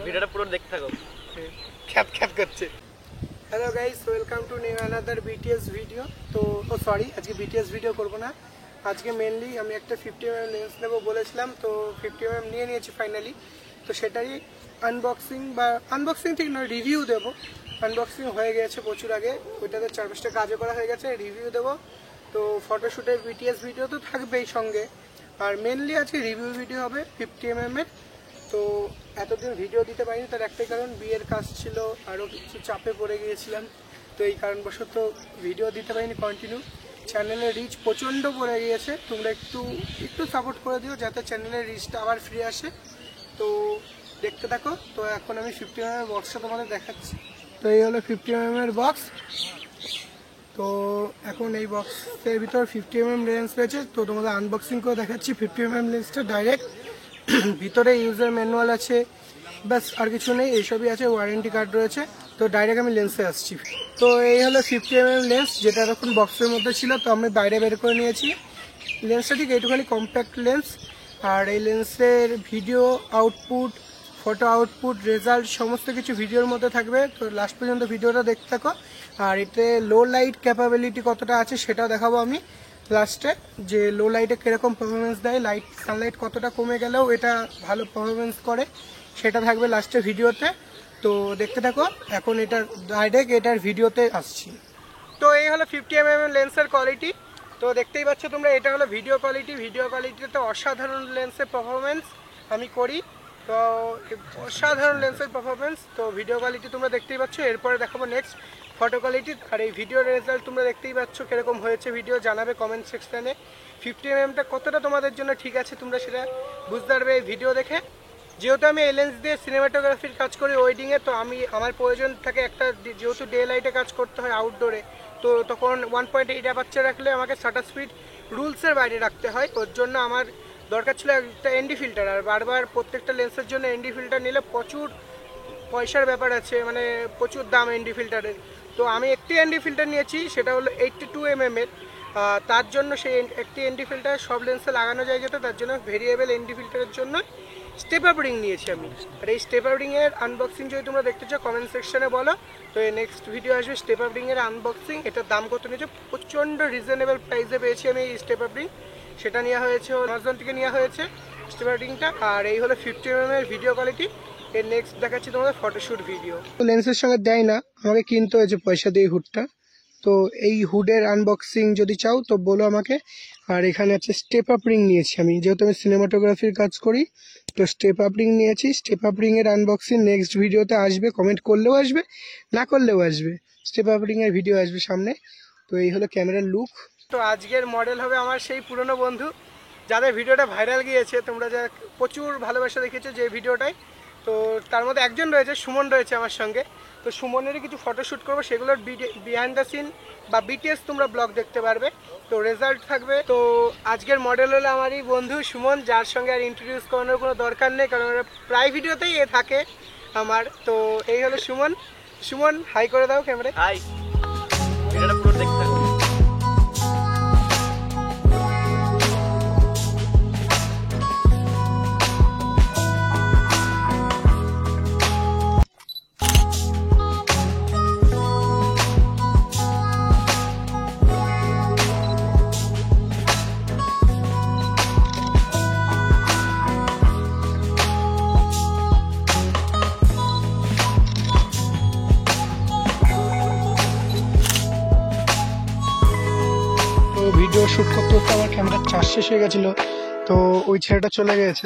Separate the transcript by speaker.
Speaker 1: ভিডিওটা পুরো দেখতে থাকো।
Speaker 2: খ্যাপ খ্যাপ করছে। Hello guys, welcome to new another BTS video. তো সরি, আজকে বিটিএস ভিডিও করব না। আজকে মেনলি আমি একটা 50mm লেন্স নেব বলেছিলাম, তো 50mm নিয়ে নিয়েছি ফাইনালি। তো সেটারই আনবক্সিং ঠিক নয়, রিভিউ দেবো। আনবক্সিং হয়ে গেছে প্রচুর আগে, ওইটাতে 4-5টা কাজও করা হয়ে গেছে, রিভিউ দেবো। তো ফটোশ্যুটের বিটিএস ভিডিও তো থাকবেই সঙ্গে, আর মেনলি আজকে রিভিউ ভিডিও হবে 50mm এর। তো এতদিন ভিডিও দিতে পারিনি, তার একটাই কারণ বিয়ের কাজ ছিল, আরও কিছু চাপে পড়ে গিয়েছিলাম। তো এই কারণবশত ভিডিও দিতে পারিনি কন্টিনিউ। চ্যানেলের রিচ প্রচণ্ড পড়ে গিয়েছে, তোমরা একটু সাপোর্ট করে দিও যাতে চ্যানেলের রিচটা আবার ফিরে আসে। তো দেখতে থাকো। তো এখন আমি 50mm এর বক্সটা তোমাদের দেখাচ্ছি। তো এই হলো 50mm এর বক্স। তো এখন এই বক্সের ভিতর 50mm লেন্স রয়েছে, তো তোমাদের আনবক্সিং করে দেখাচ্ছি 50mm লেন্সটা ডাইরেক্ট। ভিতরে ইউজার ম্যানুয়াল আছে, ব্যাস আর কিছু নেই, এইসবই আছে, ওয়ারেন্টি কার্ড রয়েছে। তো ডাইরেক্ট আমি লেন্সে আসছি। তো এই হলো 50mm লেন্স, যেটা এখন বক্সের মধ্যে ছিল, তো আমি বাইরে বের করে নিয়েছি। লেন্সটা ঠিক এইটুখানি কম্প্যাক্ট লেন্স, আর এই লেন্সের video output, photo output, result সমস্ত কিছু ভিডিওর মধ্যে থাকবে। তো লাস্ট পর্যন্ত ভিডিওটা দেখতে থাকো। আর এতে লো লাইট ক্যাপাবিলিটি কতটা আছে সেটাও দেখাবো আমি লাস্টে, যে লো লাইটে কীরকম পারফরমেন্স দেয়, সানলাইট কতটা কমে গেলেও এটা ভালো পারফরমেন্স করে, সেটা থাকবে লাস্টে ভিডিওতে। তো দেখতে থাকো। এখন এটা ডাইরেক্ট এটার ভিডিওতে আসছি। তো এই হলো 50mm লেন্সের কোয়ালিটি। তো দেখতেই পাচ্ছ তোমরা, এটা হলো ভিডিও কোয়ালিটি। ভিডিও কোয়ালিটিতে অসাধারণ লেন্সের পারফরমেন্স আমি করি, তো অসাধারণ লেন্সের পারফরমেন্স। তো ভিডিও কোয়ালিটি তোমরা দেখতেই পাচ্ছ। এরপরে দেখাবো নেক্সট ফটো কোয়ালিটি, আর এই ভিডিওর রেজাল্ট তোমরা দেখতেই পাচ্ছ কীরকম হয়েছে। ভিডিও জানাবে কমেন্ট সেকশানে 50mmটা কতটা তোমাদের জন্য ঠিক আছে, তোমরা সেটা বুঝতে পারবে এই ভিডিও দেখে। যেহেতু আমি এই লেন্স দিয়ে সিনেমাটোগ্রাফির কাজ করি ওয়েডিংয়ে, তো আমার প্রয়োজন থাকে একটা, যেহেতু ডে লাইটে কাজ করতে হয় আউটডোরে, তো তখন 1.8 অ্যাপারচার রাখলে আমাকে শাটার স্পিড রুলসের বাইরে রাখতে হয়। ওর জন্য আমার দরকার ছিল একটা এনডি ফিল্টার, আর বারবার প্রত্যেকটা লেন্সের জন্য এনডি ফিল্টার নিলে প্রচুর পয়সার ব্যাপার আছে, মানে প্রচুর দাম এনডি ফিল্টারের। তো আমি একটি এনডি ফিল্টার নিয়েছি, সেটা হলো 82mm এর। তার জন্য সেই একটি এনডি ফিল্টার সব লেন্সে লাগানো যায় যেত, তার জন্য ভেরিয়েবল এনডি ফিল্টারের জন্য স্টেপ আপ রিং নিয়েছি আমি। আর এই স্টেপ আপ রিংয়ের আনবক্সিং যদি তোমরা দেখতে চাও কমেন্ট সেকশনে বলো। তো এই নেক্সট ভিডিও আসবে স্টেপ আপ রিংয়ের আনবক্সিং। এটার দাম কত নিয়েছে, প্রচণ্ড রিজনেবল প্রাইসে পেয়েছি আমি এই স্টেপ আপ রিং। সেটা নেওয়া হয়েছে অ্যামাজন থেকে নেওয়া হয়েছে স্টেপ আপ রিংটা। আর এই হলো 50mm এর ভিডিও কোয়ালিটি। এর নেক্সট দেখাচ্ছি তোমাদের ফটোশ্যুট ভিডিও। লেন্সের সঙ্গে দেয় না, আমাকে কিনতে হয়েছে পয়সা দিয়ে হুডটা। তো এই হুডের আনবক্সিং যদি চাও তো বলো আমাকে। আর এখানে আছে স্টেপ আপ রিং নিয়েছি আমি, যেহেতু আমি সিনেমাটোগ্রাফির কাজ করি, তো স্টেপ আপ রিং নিয়েছি। স্টেপ আপ রিংয়ের আনবক্সিং নেক্সট ভিডিওতে আসবে, কমেন্ট করলেও আসবে, না করলেও আসবে, স্টেপ আপ রিংয়ের ভিডিও আসবে সামনে। তো এই হলো ক্যামেরার লুক। তো আজকের মডেল হবে আমার সেই পুরনো বন্ধু, যাদের ভিডিওটা ভাইরাল গিয়েছে, তোমরা যা প্রচুর ভালোবাসা দেখেছো যে ভিডিওটায়। তো তার মধ্যে একজন রয়েছে, সুমন রয়েছে আমার সঙ্গে। তো সুমনেরই কিছু ফটোশ্যুট করবো, সেগুলোর বিহাইন্ড দ্য সিন বা বিটিএস তোমরা ব্লগ দেখতে পারবে, তো রেজাল্ট থাকবে। তো আজকের মডেল হলো আমারই বন্ধু সুমন, যার সঙ্গে আর ইন্ট্রোডিউস করানোর কোনো দরকার নেই, কারণ প্রায় ভিডিওতেই এ থাকে আমার। তো এই হলো সুমন। সুমন, হাই করে দাও ক্যামেরায়।
Speaker 1: হাই, ভিডিওটা পুরো দেখতে থাকো।
Speaker 2: ভিডিও শ্যুট করতে করতে আমার ক্যামেরার চার্জ শেষ হয়ে গেছিলো, তো ওই ছেলেটা চলে গেছে।